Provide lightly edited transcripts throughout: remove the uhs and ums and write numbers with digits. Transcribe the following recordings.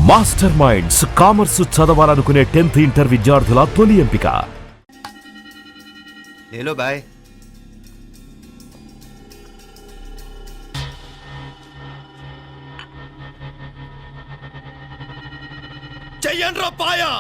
Master minds commerce చదవాలనుకునే 10th inter విద్యార్థుల తొలి ఎంపిక. లేలో బాయ్. చెయ్యండ్రా పాయా.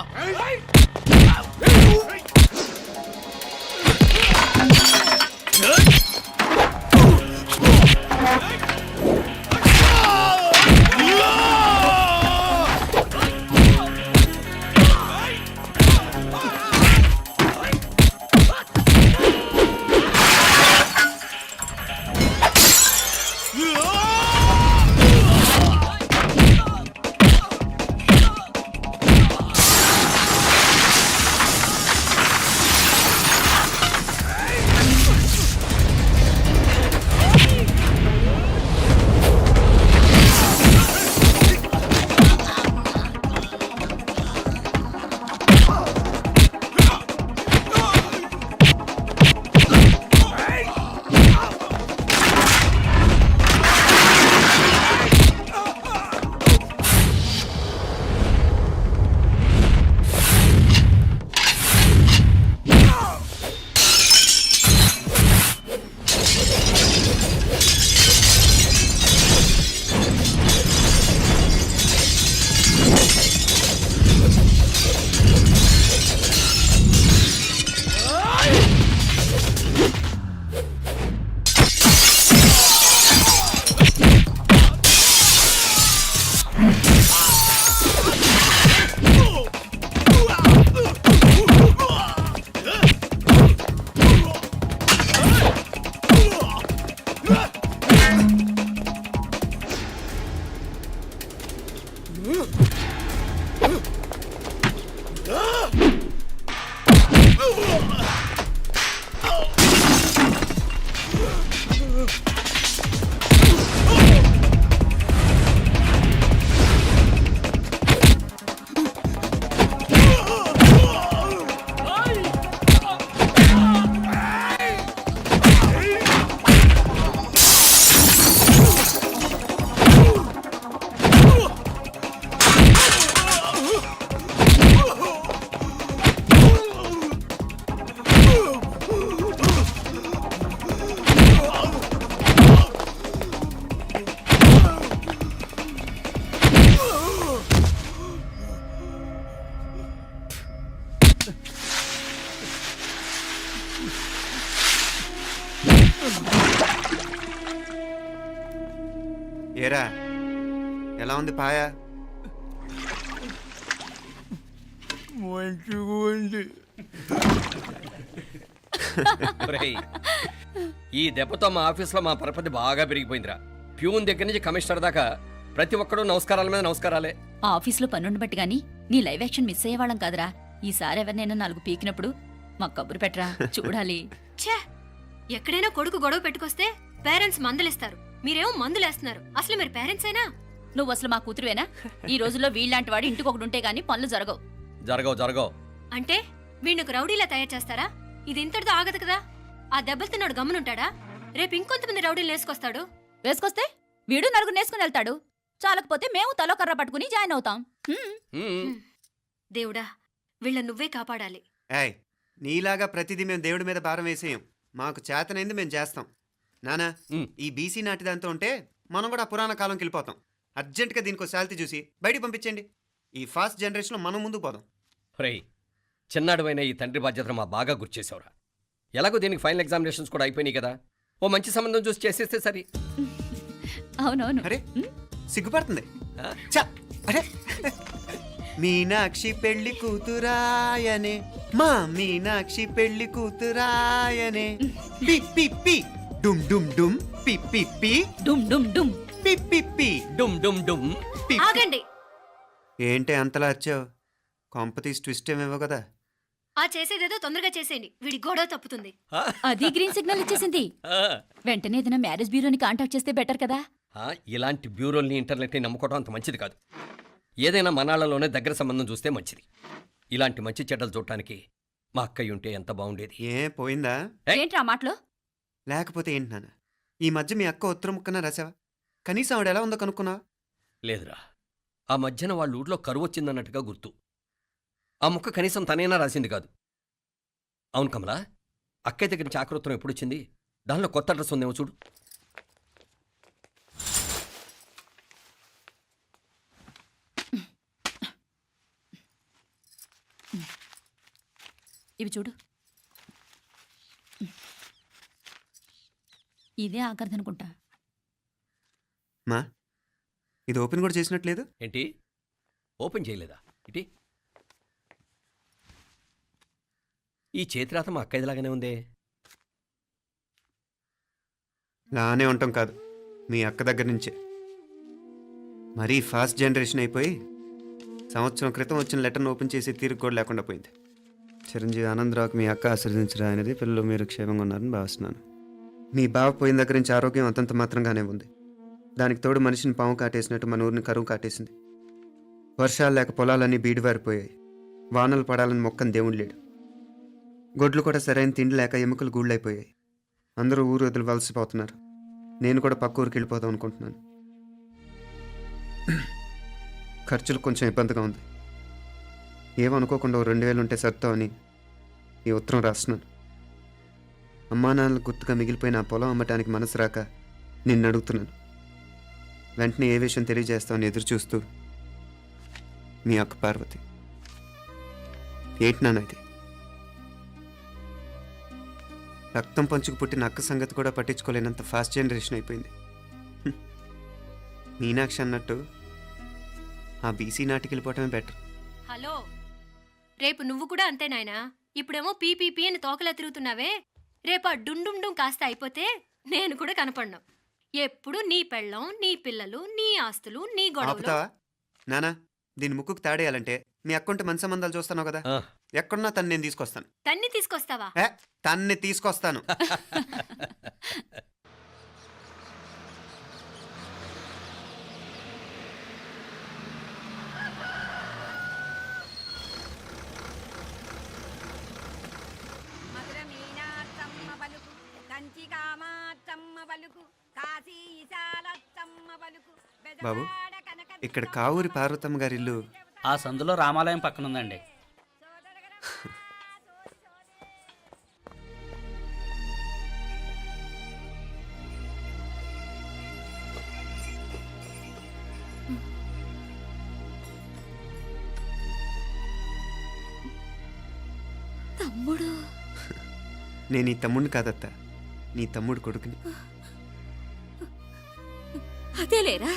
ఏరా ఎలా ఉంది పాయా? ఈ దెబ్బతో మా ఆఫీస్లో మా పరపతి బాగా పెరిగిపోయిందిరా. ప్యూన్ దగ్గర నుంచి కమిషనర్ దాకా ప్రతి ఒక్కడు నమస్కారాల మీద నమస్కారాలే. ఆ ఆఫీస్లో పనుండి బట్టి గాని నీ లైవ్ యాక్షన్ మిస్ అయ్యేవాళ్ళం కాదురా. ఈసారి ఎవరినైనా 4 పీకినప్పుడు మాకు కబురు పెట్టరా, చూడాలి. ఎక్కడైనా కొడుకు గొడవ పెట్టుకొస్తే పేరెంట్స్ మందులిస్తారు, మీరేమో మందులేస్తున్నారు. అసలు మీరు పేరెంట్స్ అయినా? నువ్వు అసలు మా కూతురువేనా? ఈ రోజుల్లో వీళ్ళలాంటి వాడు ఇంటికి ఒకటి ఉంటే గానీ పనులు జరగవు. జరగవు అంటే వీణ్ణకు రౌడీలా తయారు చేస్తారా? ఇది ఇంతటితో ఆగదు కదా. ఆ దెబ్బలు తిన్నాడు గమ్మునుంటాడా? రేపు ఇంకొంతమంది రౌడీలు వేసుకొస్తాడు. వేసుకొస్తే వీడు నలుగురు నేసుకుని వెళ్తాడు. చాలకపోతే మేము తలో కర్ర పట్టుకుని జాయిన్ అవుతాం. దేవుడా, వీళ్ళ నువ్వే కాపాడాలి. ఏయ్, నీలాగా ప్రతిదీ మేము దేవుడి మీద భారం వేసేయం. మాకు చేతనైంది మేము చేస్తాం. నానా, ఈ బీసీ నాటి దాంతో ఉంటే మనం కూడా పురాణ కాలంకి వెళ్ళిపోతాం. అర్జెంటుగా దీనికి శాలిటీ చూసి బయటికి పంపించండి. ఈ ఫాస్ట్ జనరేషన్లో మనం ముందుకు పోదాం. చిన్నాడువైన ఈ తండ్రి బాధ్యతను మా బాగా గుర్చేసావురా. ఎలాగో దీనికి ఫైనల్ ఎగ్జామినేషన్స్ కూడా అయిపోయినాయి కదా, ఓ మంచి సంబంధం చూసి చేసేస్తే సరి. అవునవును. అరే సిగ్గుపడుతుంది. అరే మీనాక్షి పెళ్లి కూతురాయనే, మా మీనాక్షి పెళ్లి కూతురాయనే. పి పి పి డుమ్ డుమ్ డుమ్ పి పి పి డుమ్ డుమ్ డుమ్ పి పి పి డుమ్ డుమ్ డుమ్. ఆగండి. ఏంటి అంతలా వచ్చావు? కాంపతీస్ ట్విస్ట్ ఏమేవో కదా. ఆ చేసేదేదో తొందరగా చేసేయండి, వీడి గొడవ తప్పుతుంది. అది గ్రీన్ సిగ్నల్ ఇచ్చేసింది. వెంటనే ఏదైనా మ్యారేజ్ బ్యూరోని కాంటాక్ట్ చేస్తే బెటర్ కదా. ఇలాంటి బ్యూరోల్ని ఇంటర్నెట్ని నమ్ముకోవడం అంత మంచిది కాదు. ఏదైనా మనాళ్ళలోనే దగ్గర సంబంధం చూస్తే మంచిది. ఇలాంటి మంచి చెడ్డలు చూడటానికి మా అక్కయ్య ఉంటే ఎంత బాగుండేది. ఏ పోయిందా? ఏంట్రా మాటలో? లేకపోతే ఏంటి నాన్న, ఈ మధ్య మీ అక్క ఉత్తరం ముక్కన రాసావా? కనీసం ఆవిడ ఎలా ఉందో కనుక్కున్నా? లేదురా, ఆ మధ్యన వాళ్ళ ఊర్లో కరువు వచ్చిందన్నట్టుగా గుర్తు. ఆ ముక్క కనీసం తనైనా రాసింది కాదు. అవును కమలా, అక్కయ్య దగ్గర నుంచి ఆకృతం ఎప్పుడొచ్చింది? దానిలో కొత్త అడ్రస్ ఉందేమో చూడు. ఇవి చూడు. ఇదే ఆఖరిదనుకుంటా. మా ఇది ఓపెన్ కూడా చేసినట్లేదు. ఏంటి, ఓపెన్ చేయలేదా? ఇటీ ఈ చేతిరాత మా అక్కయ్యలాగానే ఉందే. లానే ఉంటాం కాదు, మీ అక్క దగ్గర నుంచే. మరీ ఫాస్ట్ జనరేషన్ అయిపోయి సంవత్సరం క్రితం వచ్చిన లెటర్ను ఓపెన్ చేసి తీరుకు కూడా లేకుండా పోయింది. చిరంజీవి ఆనందరావుకి మీ అక్క ఆశీర్వదించరా అనేది, పిల్లలు మీరు క్షేమంగా ఉన్నారని భావిస్తున్నాను. మీ బావ పోయిన దగ్గర నుంచి ఆరోగ్యం అంతంత మాత్రంగానే ఉంది. దానికి తోడు మనిషిని పాము కాటేసినట్టు మన ఊరిని కరువు కాటేసింది. వర్షాలు లేక పొలాలన్నీ బీడివారిపోయాయి. వానలు పడాలని మొక్కని దేవుడు లేడు. గొడ్లు కూడా సరైన తిండి లేక ఎముకలు గూళ్ళైపోయాయి. అందరూ ఊరు వదిలివలసిపోతున్నారు. నేను కూడా పక్క ఊరికి వెళ్ళిపోదాం అనుకుంటున్నాను. ఖర్చులు కొంచెం ఇబ్బందిగా ఉంది. ఏమనుకోకుండా 2000 ఉంటే సర్దామని ఈ ఉత్తరం రాస్తున్నాను. అమ్మా నాన్నలకు గుర్తుగా మిగిలిపోయిన ఆ పొలం అమ్మటానికి మనసు రాక నిన్ను అడుగుతున్నాను. వెంటనే ఏ విషయం తెలియజేస్తామని ఎదురు చూస్తూ మీ అక్క పార్వతి. ఏంటి నాన్న ఇది? రక్తం పంచుకు పుట్టిన అక్క సంగతి కూడా పట్టించుకోలేనంత ఫాస్ట్ జనరేషన్ అయిపోయింది. మీనాక్షి అన్నట్టు ఆ బీసీ నాటికి వెళ్ళిపోవటమే బెటర్. హలో, రేపు నువ్వు కూడా అంతే నాయనా. ఇప్పుడేమో పీపీపీ అని తోకలా తిరుగుతున్నావే. రేపు ఆ డుండుండుం కాస్త అయిపోతే నేను కూడా కనపడను. ఎప్పుడు నీ పెళ్ళం, నీ పిల్లలు, నీ ఆస్తులు, నీ గొడవలు. ఆపుతావా నానా? దీని ముక్కుకు తాడేయాలంటే మీ అక్కంటే మంచి సంబంధాలు చూస్తాను కదా. ఆ, ఎక్కడున్నా తను నేను తీసుకొస్తాను. తన్ని తీసుకొస్తావా? తన్ని తీసుకొస్తాను. మధుర మీనాత్తమ్మ పలుకు, కంచి కామాత్తమ్మ పలుకు, కాశీ ఈశాలత్తమ్మ పలుకు, బాబు, బెజవాడ కనక ఇక్కడ కావూరి పార్వతమ్మ గారి ఇల్లు. ఆ సందులో రామాలయం పక్కన ఉందండి. తమ్ముడు? నేను ఈ తమ్ముడిని కాదత్త, నీ తమ్ముడు కొడుకుని. అదేలేరా,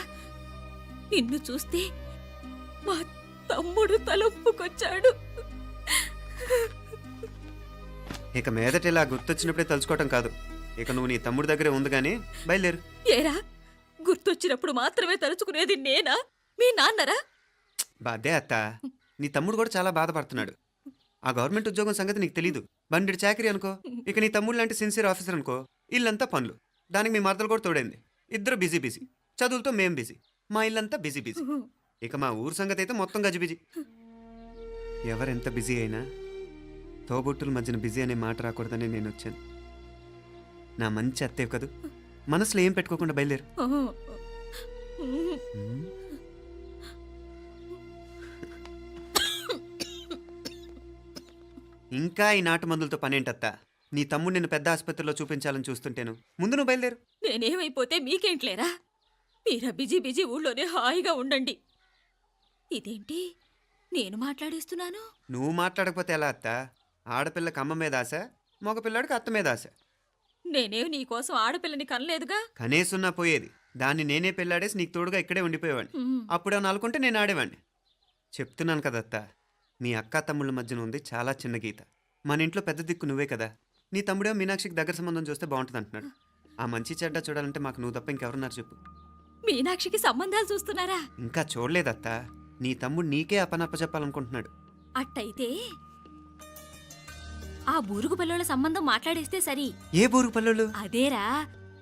నిన్ను చూస్తే మా తమ్ముడు తలొప్పుకొచ్చాడు. ఇక మీదట ఇలా గుర్తొచ్చినప్పుడే తలుచుకోవటం కాదు. ఇక నువ్వు నీ తమ్ముడి దగ్గరే ఉంది కానీ బయలుదేరు. ఏరా, గుర్తొచ్చినప్పుడు మాత్రమే తలుచుకునేది నేనా, మీ నాన్నరా? బాధే అత్త, నీ తమ్ముడు కూడా చాలా బాధపడుతున్నాడు. ఆ గవర్నమెంట్ ఉద్యోగం సంగతి నీకు తెలీదు. బండి చాకరీ అనుకో. ఇక నీ తమ్ముడు లాంటి సిన్సియర్ ఆఫీసర్ అనుకో. ఇల్లంతా పనులు. దానికి మీ మరదలు కూడా తోడైంది. ఇద్దరు బిజీ బిజీ. చదువులతో మేం బిజీ. మా ఇల్లంతా బిజీ బిజీ. ఇక మా ఊరు సంగతి అయితే మొత్తం గజిబిజీ. ఎవరెంత బిజీ అయినా తోబుట్టుల మధ్యన బిజీ అనే మాట రాకూడదని నేను వచ్చాను. నా మంచి అత్తే కదూ. మనసులో ఏం పెట్టుకోకుండా బయలుదేరు. ఇంకా ఈ నాటు మందులతో పనేంటత్తా? నీ తమ్ముడు నిన్ను పెద్ద ఆసుపత్రిలో చూపించాలని చూస్తుంటేను. ముందు నువ్వు బయలుదేరు. నేనేమైపోతే మీకేంట్లేరా? మీరా బిజీ బిజీ ఊళ్ళోనే హాయిగా ఉండండి. ఇదేంటి నేను మాట్లాడేస్తున్నాను? నువ్వు మాట్లాడకపోతే ఎలా అత్తా? ఆడపిల్లకి అమ్మ మీద ఆశ, మగపిల్లాడికి అత్త మీద ఆశ. నేనేం నీకోసం ఆడపిల్లని కనలేదుగా. కనేసున్నా పోయేది. దాన్ని నేనే పెళ్ళాడేసి నీకు తోడుగా ఇక్కడే ఉండిపోయేవాడిని. అప్పుడు అని అనుకుంటే నేను ఆడేవాడిని. చెప్తున్నాను కదత్తా, మీ అక్క తమ్ముళ్ళ మధ్యన ఉంది చాలా చిన్న గీత. మన ఇంట్లో పెద్ద దిక్కు నువ్వే కదా. నీ తమ్ముడే మీనాక్షికి దగ్గర సంబంధం చూస్తే బాగుంటుంది అంటున్నాడు. ఆ మంచి చెడ్డ చూడాలంటే మాకు నువ్వు తప్ప ఇంకెవరున్నారు చెప్పు? మీనాక్షికి సంబంధాలు చూస్తున్నారా? ఇంకా చూడలేదత్తా. నీ తమ్ముడు నీకే అపనప్ప చెప్పాలనుకుంటున్నాడు. అట్టయితే ఆ బూరుగు పిల్లల సంబంధం మాట్లాడేస్తే సరి. ఏ బూరు పల్లెలు? అదేరా,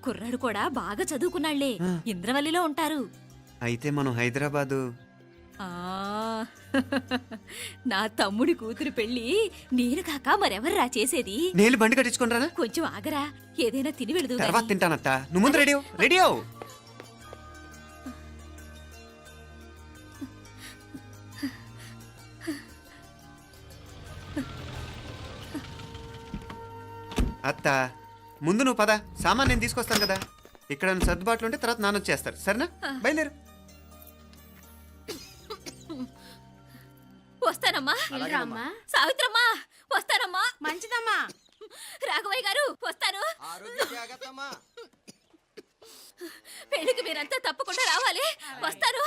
కుర్రాడు కూడా బాగా చదువుకున్నాళ్లే. ఇంద్రవల్లిలో ఉంటారు. అయితే మనం హైదరాబాదు. ఆ నా తమ్ముడి కూతురు పెళ్లి నేను కాక మరెవర్రా చేసేది? నేను బండి కట్టించుకుంటారా? కొంచెం ఆగరా, ఏదైనా తిని వెళదు. తర్వాత తింటానత్తా. నువ్వు ముందు రెడీ అవ్వు. రెడీ అవ్వు. అత్త ముందు నువ్వు పద, సామాన్ నేను తీసుకొస్తాను కదా. ఇక్కడ సర్దుబాట్లు ఉంటే తర్వాత నాన్న వచ్చేస్తారు, సరేనా? బయలుదేరు. వస్తానమ్మా. వెళ్ళరామ్మా. సావిత్రమ్మా వస్తానమ్మా. మంచిదమ్మా. రాఘవయ్య గారు వస్తాను. పెళ్లికి మీరంతా తప్పకుండా రావాలి. వస్తాను.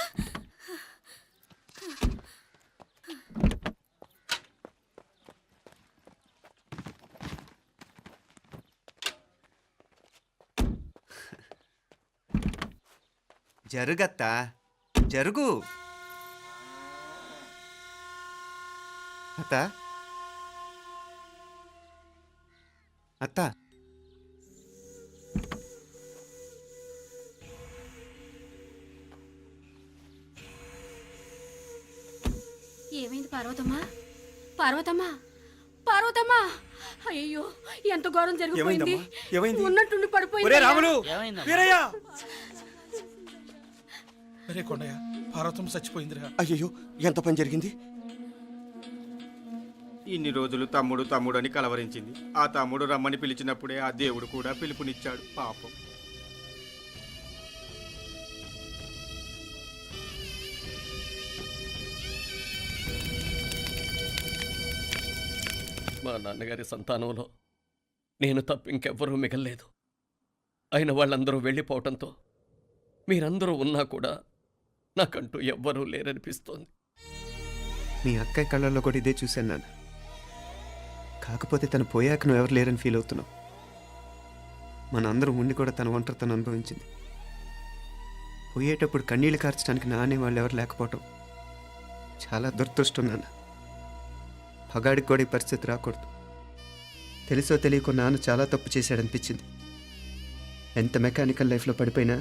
జరుగత్తా, జరుగు. అత్త అత్త ఏమైంది పార్వతమ్మా? పార్వతమ్మా, పార్వతమ్మా! అయ్యో, ఎంత ఘోరం జరిగిపోయింది. ఏమైంది? ఉన్నట్టుండి ఒరే పడిపోయింది. రాములు, ఏమైందమ్మా? వీరయ్య! అరే కొండయ్య, పార్వతం చచ్చిపోయిందిరా. అయ్యో, ఎంత పని జరిగింది? ఇన్ని రోజులు తమ్ముడు తమ్ముడు అని కలవరించింది. ఆ తమ్ముడు రమ్మని పిలిచినప్పుడే ఆ దేవుడు కూడా పిలుపునిచ్చాడు. పాపం. మా నాన్నగారి సంతానంలో నేను తప్ప ఇంకెవ్వరూ మిగల్లేదు. అయిన వాళ్ళందరూ వెళ్ళిపోవటంతో మీరందరూ ఉన్నా కూడా నాకంటూ ఎవ్వరూ లేరనిపిస్తోంది. మీ అక్కయ్య కళ్ళల్లో కూడా ఇదే చూశాను నాన్న. కాకపోతే తను పోయాక నువ్వు ఎవరు లేరని ఫీల్ అవుతున్నావు. మన అందరం ఉండి కూడా తన ఒంటరితను అనుభవించింది. పోయేటప్పుడు కన్నీళ్లు కార్చడానికి నానే వాళ్ళు ఎవరు లేకపోవటం చాలా దురదృష్టం నాన్న. పగాడికి కూడా ఈ పరిస్థితి రాకూడదు. తెలుసో తెలియకో నాన్న చాలా తప్పు చేశాడనిపించింది. ఎంత మెకానికల్ లైఫ్లో పడిపోయినా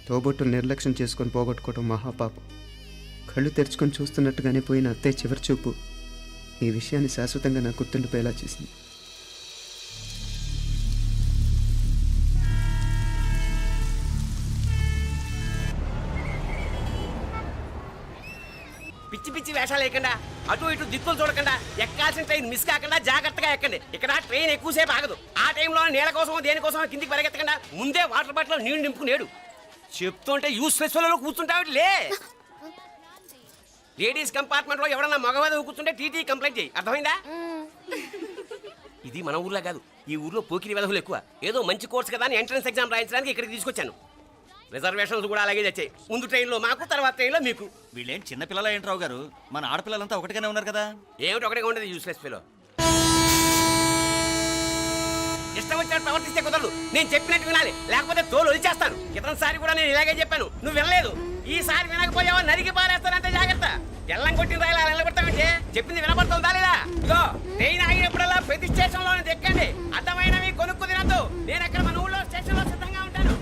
తోబొట్టును నిర్లక్ష్యం చేసుకొని పోగొట్టుకోవడం మహాపాపం. కళ్ళు తెరుచుకొని చూస్తున్నట్టుగానే పోయిన అత్తయ్య చివరి చూపు ఈ విషయాన్ని శాశ్వతంగా నాకు గుర్తుండిపోయేలా చేసింది. పిచ్చి పిచ్చి వేషాలు వేయకుండా, అటు ఇటు దిక్కులు చూడకుండా, ఎక్కాల్సిన ట్రైన్ మిస్ కాకుండా జాగ్రత్తగా ఎక్కండి. ఇక్కడ ట్రైన్ ఎక్కువసేపు ఆగదు. ఆ టైంలో నీళ్ళ కోసం దేనికోసం కిందికి పరిగెత్తకుండా ముందే వాటర్ బాటిల్ నీళ్లు నింపుకునేడు. చెప్తుంటే యూస్లెస్ లో కూర్చుంటావు. లే, లేడీస్ కంపార్ట్మెంట్ లో ఎవరన్నా మగవాది కూర్చుంటే టీటీ కంప్లైంట్ చేయి. అర్థమైందా? ఇది మన ఊర్లో కాదు. ఈ ఊర్లో పోకిరి వెధవులు ఎక్కువ. ఏదో మంచి కోర్స్ కదా అని ఎంట్రన్స్ ఎగ్జామ్ రాయించడానికి ఇక్కడికి తీసుకొచ్చాను. రిజర్వేషన్స్ కూడా అలాగే తెచ్చాయి. ముందు ట్రైన్లో మాకు, తర్వాత ట్రైన్లో మీకు. వీళ్ళేం చిన్నపిల్లల ఏంట్రావు గారు? మన ఆడపిల్లలంతా ఒకటిగానే ఉన్నారు కదా. ఏమిటి ఒకటిగా ఉండదు యూస్లెస్ ఫెలో. ఇష్టం వచ్చినట్టు ప్రవర్తిస్తే కుదరదు. నేను చెప్పినట్టు వినాలి, లేకపోతే తోలు వదిలేస్తాను. క్రితంసారి కూడా నేను ఇలాగే చెప్పాను, నువ్వు వినలేదు. ఈసారి వినకపోయావా నరికి పారేస్తానంటే జాగ్రత్త. ఎల్లం కొట్టిన రాయలా నిలబడతామంటే చెప్పింది వినపడుతుందా లేదా? ఇదో ట్రైన్ ఆగినప్పుడల్లా ప్రతి స్టేషన్ లో ఎక్కండి. అర్థమైనవి కొనుక్కు తినద్దు. నేను ఎక్కడ మన ఊళ్ళో స్టేషన్ లో సిద్ధంగా ఉంటాను.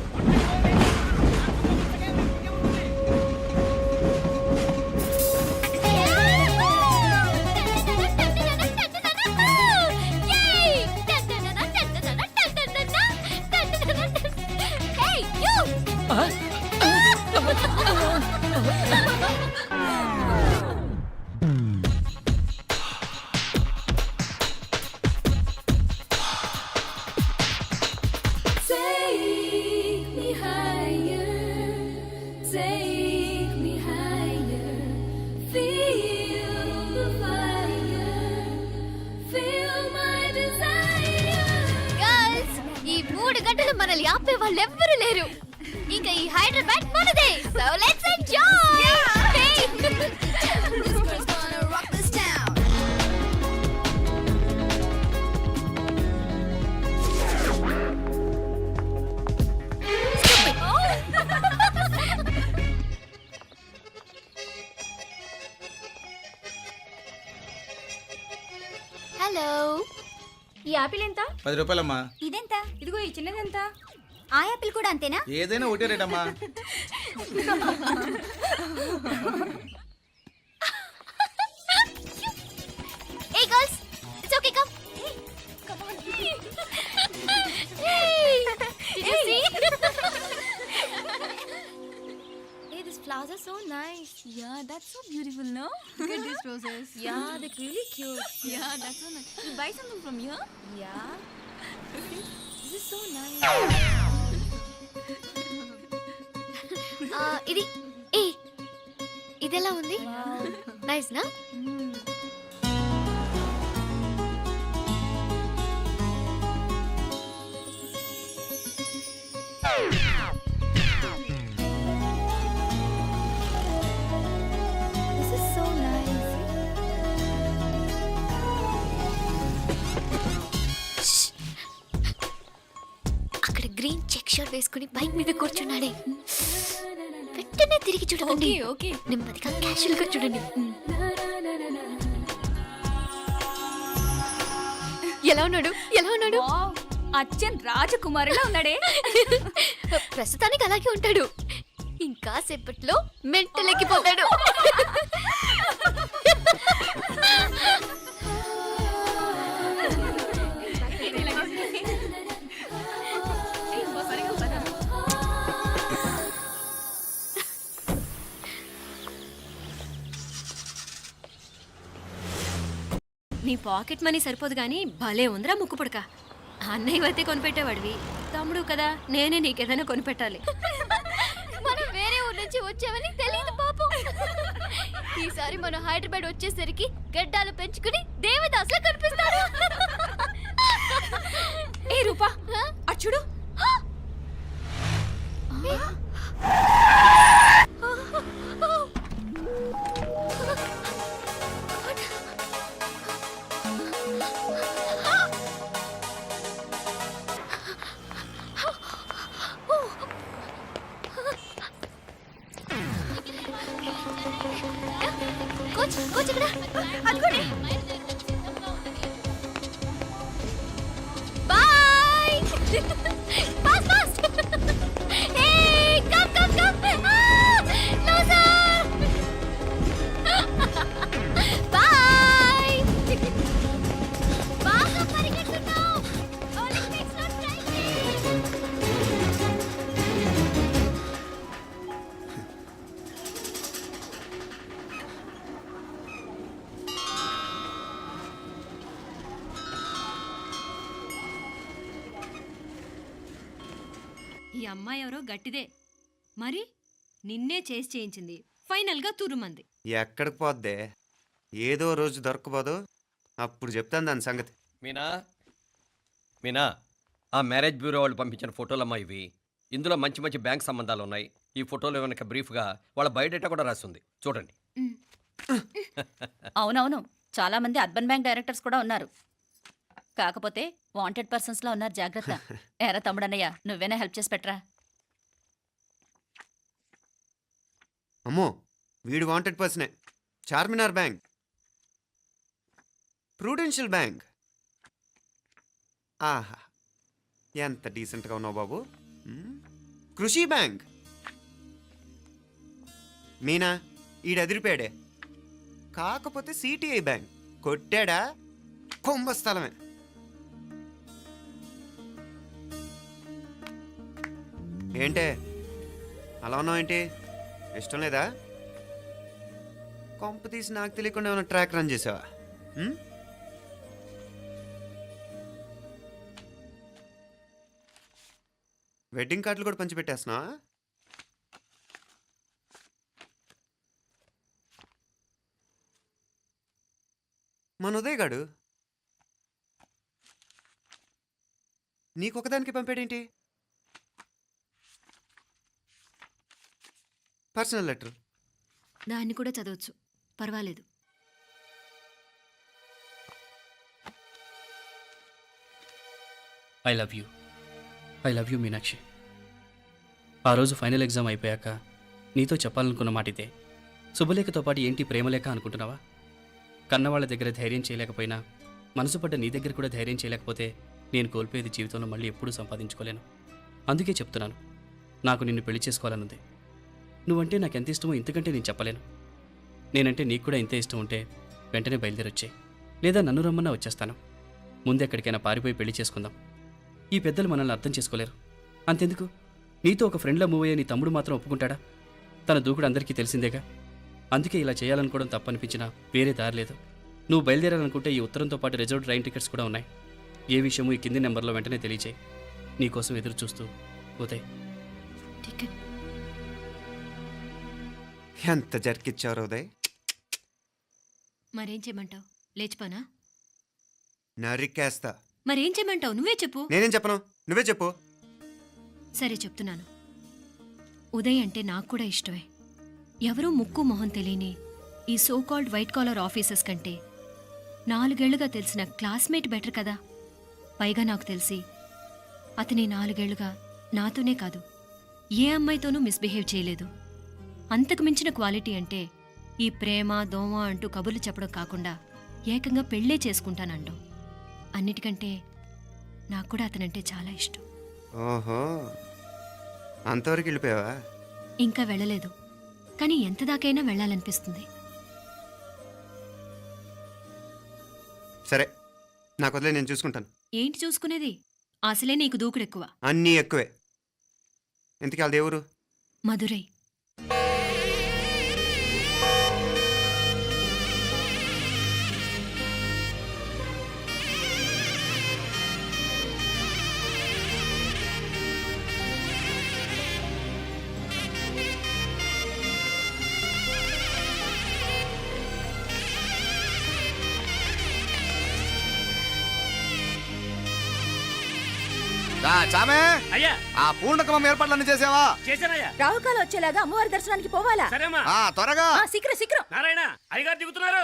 మనల్ని ఆపే వాళ్ళు ఎవ్వరూ లేరు. ఇక ఈ హైదరాబాద్ మనదే. So let's enjoy. హలో, ఈ యాపిల్ ఎంత? 10 రూపాయలమ్మా. ఇదెంత? ఇదిగో ఈ చిన్నది ఎంత? ఆ యాపిల్ కూడా అంతేనా? ఏదైనా ఒకటే రేటమ్మా. Hey girls, it's okay, come. Come on. Hey, did you see? Hey, these flowers are so nice. Yeah, that's so beautiful, no? Look at these roses. Yeah, they're really cute. Yeah, that's so nice. You buy something from here? Yeah. ఇది ఏ ఇదెలా ఉంది? Nice నా? This is so nice. అక్కడ green check shirt వేసుకుని bike మీద కూర్చున్నాడే, వెంటనే తిరిగి చూడండి. ఓకే, నెమ్మదిగా క్యాషువల్ గా చూడండి. ఎలా ఉన్నాడు? ఎలా ఉన్నాడు? అచ్చన్ రాజకుమారిలా ఉన్నాడే. ప్రస్తుతానికి అలాగే ఉంటాడు, ఇంకా సేపట్లో మెంటల్ ఎక్కిపోతాడు. నీ పాకెట్ మనీ సరిపోదు గానీ భలే ఉందిరా ముక్కు పుడక. అన్నయ్య అయితే కొనిపెట్టేవాడివి, తమ్ముడు కదా నేనే నీకేదైనా కొనిపెట్టాలి. మనం వేరే ఊరు నుంచి వచ్చామని తెలియదు పాపం. ఈసారి మనం హైదరాబాద్ వచ్చేసరికి గడ్డాలు పెంచుకుని దేవదాసులా కనిపిస్తారు. ఏ రూపా, అచ్చుడు. కోచ్ కోచ్ ఇక్కడ అనుకోండి. Boy. Fast fast. Hey come come come. No sir. Boy. బాగా పరిగెడుతున్నావు. ఒలింపిక్స్ లో ట్రై చేయి. ఈ అమ్మాయి ఎవరో గట్టిదే, మరి నిన్నే చేసి చేయించింది, ఫైనల్ గా తురుమంది. ఎక్కడికి పోద్దే, ఏదో రోజు దొరకపోదు, అప్పుడు చెప్తాను దాని సంగతి. మీనా, మీనా, ఆ మ్యారేజ్ బ్యూరో వాళ్ళు పంపించిన ఫోటోలమ్మా ఇవి. ఇందులో మంచి మంచి బ్యాంక్ సంబంధాలు ఉన్నాయి. ఈ ఫోటోలో వెనక బ్రీఫ్గా వాళ్ళ బయోడేటా కూడా రాస్తుంది, చూడండి. అవునవును, చాలా మంది అర్బన్ బ్యాంక్ డైరెక్టర్స్ కూడా ఉన్నారు. కాకపోతే వాంటెడ్ పర్సన్స్ లా ఉన్నారు, జాగ్రత్త. ఎరా తమ్ముడన్నయ్య, నువ్వేనా హెల్ప్ చేసి పెట్టరా. అమ్మో, వీడు వాంటెడ్ పర్సనే. Charminar bank, prudential bank. ఆహా, ఎంత డీసెంట్గా ఉన్నావు బాబు. కృషి బ్యాంక్. మీనా, ఈడు ఎదిరిపోయాడే. కాకపోతే సిటిఐ బ్యాంక్ కొట్టాడా కుంభస్థలమే. ఏంటే అలా ఉన్నావు ఏంటి? ఇష్టం లేదా? కొంప తీసి నాకు తెలియకుండా ఏమైనా ట్రాక్ రన్ చేసావా? వెడ్డింగ్ కార్డులు కూడా పంచిపెట్టేస్తున్నావా? మన ఉదయ్ గాడు నీకొకదానికి పంపాడేంటి? Personal letter. దాన్ని కూడా చదవచ్చు, పర్వాలేదు. I love you Meenakshi. ఆ రోజు ఫైనల్ ఎగ్జామ్ అయిపోయాక నీతో చెప్పాలనుకున్న మాట ఇదే. శుభలేఖతో పాటు ఏంటి ప్రేమలేఖ అనుకుంటున్నావా? కన్నవాళ్ళ దగ్గర ధైర్యం చేయలేకపోయినా మనసు పడ్డ నీ దగ్గర కూడా ధైర్యం చేయలేకపోతే నేను కోల్పోయేది జీవితంలో మళ్ళీ ఎప్పుడూ సంపాదించుకోలేను. అందుకే చెప్తున్నాను, నాకు నిన్ను పెళ్లి చేసుకోవాలనుంది. నువ్వంటే నాకు ఎంత ఇష్టమో ఇంతకంటే నేను చెప్పలేను. నేనంటే నీకు కూడా ఇంతే ఇష్టం ఉంటే వెంటనే బయలుదేరొచ్చే, లేదా నన్ను రమ్మన్నా వచ్చేస్తాను. ముందెక్కడికైనా పారిపోయి పెళ్లి చేసుకుందాం. ఈ పెద్దలు మనల్ని అర్థం చేసుకోలేరు. అంతెందుకు, నీతో ఒక ఫ్రెండ్లా మూవ్ అయ్యే నీ తమ్ముడు మాత్రం ఒప్పుకుంటాడా? తన దూకుడు అందరికీ తెలిసిందేగా. అందుకే ఇలా చేయాలనుకోవడం తప్పనిపించినా వేరే దారి లేదు. నువ్వు బయలుదేరాలనుకుంటే ఈ ఉత్తరంతో పాటు రిజర్వ్ ట్రైన్ టికెట్స్ కూడా ఉన్నాయి. ఏ విషయమూ ఈ కింది నెంబర్లో వెంటనే తెలియచేయి. నీకోసం ఎదురు చూస్తూ ఉదయ్. టికెట్ ఎంత జరికిచ్చారు ఉదయ్. మరేం చేయమంటావు? లేచిపోనా? నరికేస్తా. మరేం చేయమంటావు? నువ్వే చెప్పు. నేనేం చెప్పను, నువ్వే చెప్పు. సరే చెప్తున్నాను. ఉదయ్ అంటే నాకు కూడా ఇష్టమే. ఎవరూ ముక్కు మొహం తెలియని ఈ so called white collar officers కంటే 4 ఏళ్లుగా తెలిసిన క్లాస్మేట్ బెటర్ కదా. పైగా నాకు తెలిసి అతని 4 ఏళ్లుగా నాతోనే కాదు ఏ అమ్మాయితోనూ మిస్బిహేవ్ చేయలేదు. అంతకు మించిన క్వాలిటీ అంటే ఈ ప్రేమ దోమ అంటూ కబుర్లు చెప్పడం కాకుండా ఏకంగా పెళ్ళే చేసుకుంటానండం. అన్నిటికంటే నాకు కూడా అతనంటే చాలా ఇష్టం. ఓహో, అంతవరకు వెళ్ళిపోయావా? ఇంకా వెళ్ళలేదు, కానీ ఎంత దాకైనా వెళ్ళాలనిపిస్తుంది. సరే, నాకు వదిలే, నేను చూసుకుంటాను. ఏంటి చూసుకునేది? అసలే నీకు దూకుడెక్కువ. అన్నీ ఎక్కువే. ఇంతకీ వాళ్ళ దేవురు? మధురై. చామే అయ్యా ఆ పూర్ణకమం ఏర్పాట్లన్నీ చేసావా? చేశానయ్యా. రావుకాలం వచ్చేలాగా అమ్మవారి దర్శనానికి పోవాలా? సరేమ్మా. త్వరగా. శీఘ్రం శీఘ్రం. నారాయణ అయ్యగారు దిగుతున్నారు.